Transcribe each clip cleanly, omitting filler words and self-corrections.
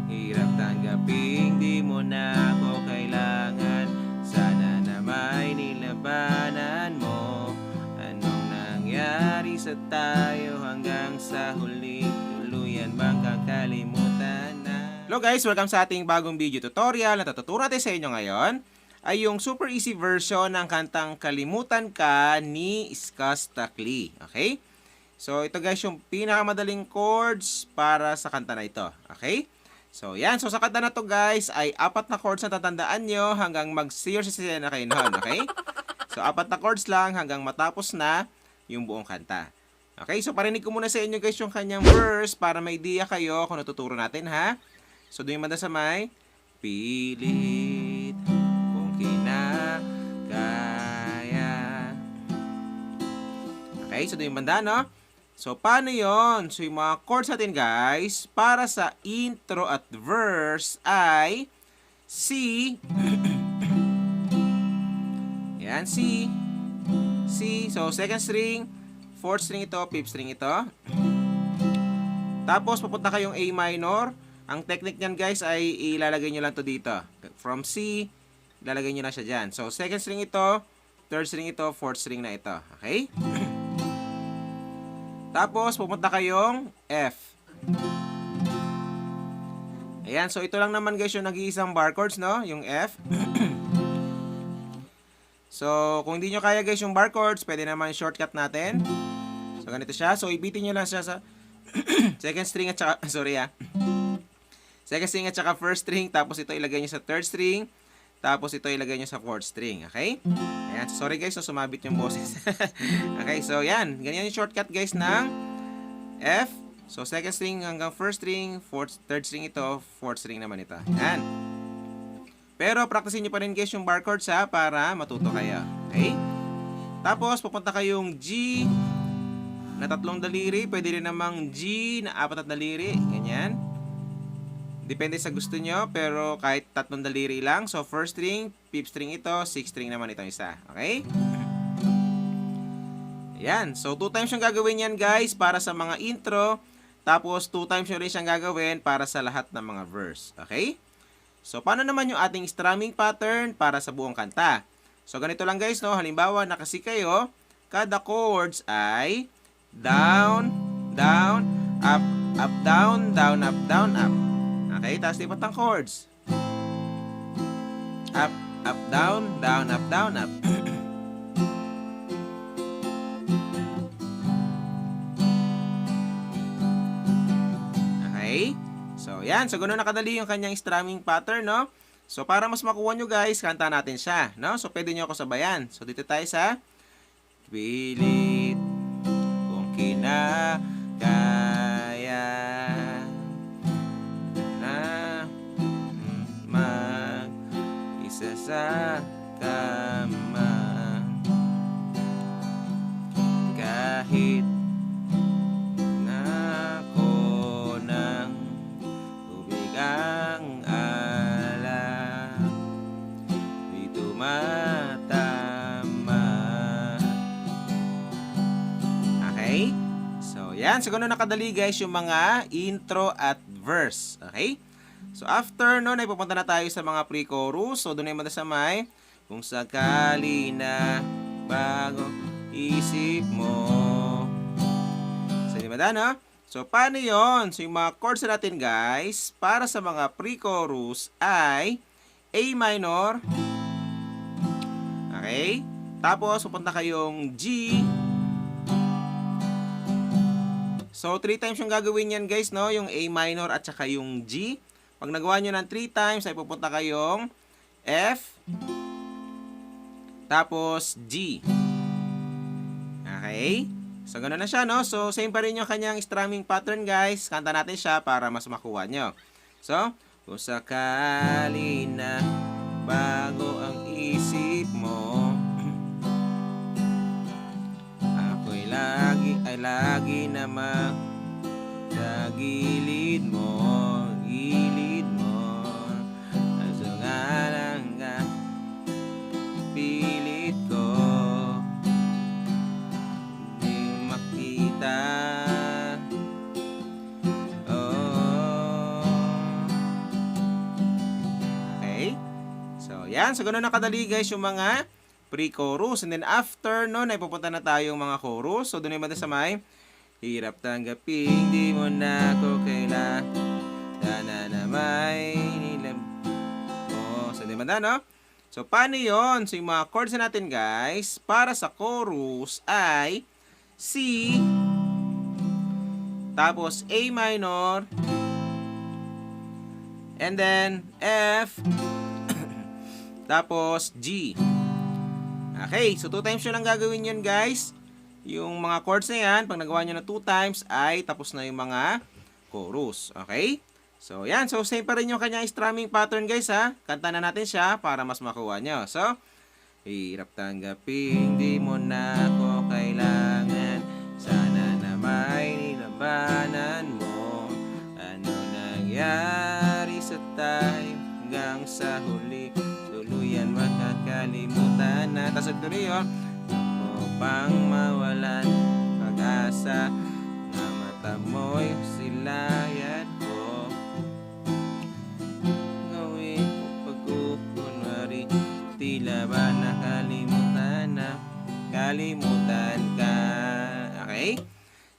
Hirap tanggaping di mo na ako kailangan. Sana na may nilabanan mo. Anong nangyari sa tayo hanggang sa huli? Tuluyan bang kakalimutan na? Hello guys! Welcome sa ating bagong video tutorial. Na tuturo natin sa inyo ngayon ay yung super easy version ng kantang Kalimutan Ka ni Skostakli. Okay? So, ito guys yung pinakamadaling chords para sa kanta na ito. Okay? So, yan. So, sa kanta na to guys ay 4 na chords na tatandaan nyo hanggang mag-zero na kayo noon. Okay? So, 4 na chords lang hanggang matapos na yung buong kanta. Okay? So, parinig ko muna sa inyo guys yung kanyang verse para may idea kayo kung natuturo natin ha. So, doon yung manda sa may pilit kung kinakaya. Okay? So, doon yung banda, no? So, paano yon? So, yung mga chords natin, guys, para sa intro at verse ay C. Yan, C. C. So, second string, fourth string ito, fifth string ito. Tapos, papunta kayong A minor. Ang technique niyan, guys, ay ilalagay nyo lang to dito. From C, ilalagay nyo na siya dyan. So, second string ito, third string ito, fourth string na ito. Okay? Tapos, pupunta kayong F. Ayan, so ito lang naman guys yung nag-iisang bar chords, no? Yung F. So, kung hindi nyo kaya guys yung bar chords, pwede naman shortcut natin. So, ganito siya. So, ibitin nyo lang siya sa second string at saka, sorry second string at saka first string. Tapos ito ilagay nyo sa third string. Tapos ito ilagay nyo sa fourth string. Okay? Ayan. Sorry guys, so sumabit yung boses. Okay, so yan. Ganyan yung shortcut guys ng F. So second string hanggang first string, third string ito, fourth string naman ito. Ayan. Pero practicein nyo pa rin guys yung bar chords ha, para matuto kayo. Okay? Tapos pupunta kayong G na 3 daliri. Pwede rin namang G na 4 daliri. Ganyan. Depende sa gusto nyo, pero kahit 3 daliri lang. So, first string, fifth string ito, sixth string naman itong isa. Okay? Ayan. So, 2 times yung gagawin yan, guys, para sa mga intro. Tapos, 2 times yung rin siyang gagawin para sa lahat ng mga verse. Okay? So, paano naman yung ating strumming pattern para sa buong kanta? So, ganito lang, guys, no? Halimbawa, nakasi kayo, kada chords ay down, down, up, up, down, down, up, down, up. Okay, tapos lipat ang chords. Up, up, down, down, up, down, up. Okay? So, yan. So, ganoon nakadali yung kanyang strumming pattern, no? So, para mas makuha nyo, guys, kanta natin siya, no? So, pwede nyo ako sabayan. So, dito tayo sa pilit kung kinakaya sa kama kahit na ko ng tubig ang alak di tumatama. Okay? So, yan. So, ganun nakadali guys yung mga intro at verse. Okay? So, after nun, ay pupunta na tayo sa mga pre-chorus. So, doon ay mada sa may kung sakali na bago isip mo. So, di mada, no? So, paano yon? So, yung mga chords natin, guys, para sa mga pre-chorus ay A minor. Okay? Tapos, pupunta kayong G. So, 3 times yung gagawin yan, guys, no? Yung A minor at saka yung G. Pag nagawa nyo ng 3 times, ay pupunta kayong F, tapos G. Okay? So, ganoon na siya, no? So, same pa rin yung kanyang strumming pattern, guys. Kanta natin siya para mas makuha nyo. So, kung sakali na bago ang isip mo, ako'y lagi naman sa gilid mo. Pilit ko di makita. Oh, yan. So, ganun na kadali guys yung mga pre-chorus. And then after nun, ay pupunta na tayo yung mga chorus. So, doon naman sa may hirap tanggaping di mo na ako kailangan. Sana na may nilab. Oh, so, di ba na, no? So, paano yun? So, yung mga chords na natin, guys, para sa chorus ay C, tapos A minor, and then F, tapos G. Okay, so 2 times nyo lang gagawin yun, guys. Yung mga chords na yan, pag nagawa nyo na 2 times, ay tapos na yung mga chorus. Okay? So, yan. So, same pa rin yung kanyang strumming pattern, guys, ha. Kanta na natin siya para mas makuha nyo. So, hirap tanggaping di mo na ako kailangan. Sana na may nilabanan mo. Ano nangyari sa tayo hanggang sa huli? Tuluyan makakalimutan na. Tapos tuloy yun. Ako pang mawalan pag-asa na mata mo'y silayad ko. Gawin ko pagkukunwari, tila ba nakalimutan na, kalimutan ka. Okay?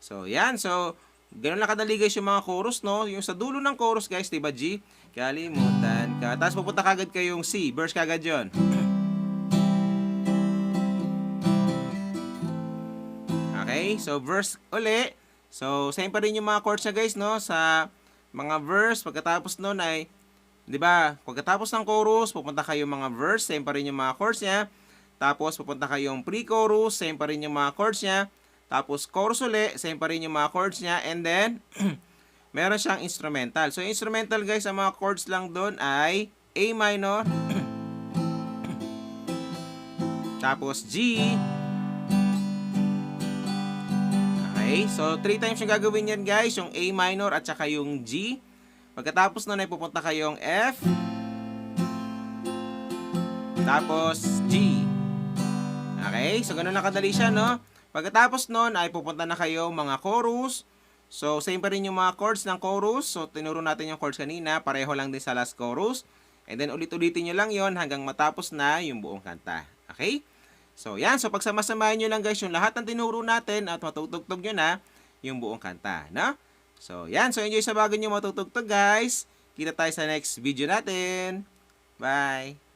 So, yan. So, ganun lang kadali guys yung mga chorus, no? Yung sa dulo ng chorus guys, diba G? Kalimutan ka. Tapos pupunta kagad kayong C. Verse kagad yun. Okay? So, verse uli. So, same pa rin yung mga chords na guys, no? Sa mga verse, pagkatapos nun ay, di ba? Pagkatapos ng chorus, pupunta kayo mga verse, same pa rin yung mga chords niya. Tapos, pupunta kayong pre-chorus, same pa rin yung mga chords niya. Tapos, chorus uli, same pa rin yung mga chords niya. And then, meron siyang instrumental. So, instrumental guys, ang mga chords lang doon ay A minor, tapos G. Okay, so 3 times yung gagawin yan guys, yung A minor at saka yung G. Pagkatapos nun ay pupunta kayong F, tapos G. Okay, so ganun lang kadali siya, no? Pagkatapos nun ay pupunta na kayo mga chorus. So, same pa rin yung mga chords ng chorus. So, tinuro natin yung chords kanina. Pareho lang din sa last chorus. And then, ulit-ulitin nyo lang yon hanggang matapos na yung buong kanta. Okay? So, yan. So, pagsama-samahin nyo lang guys yung lahat ng tinuro natin at matutugtog nyo na yung buong kanta. No? So, yan. So, enjoy sa bago nyo matutugtog guys. Kita tayo sa next video natin. Bye!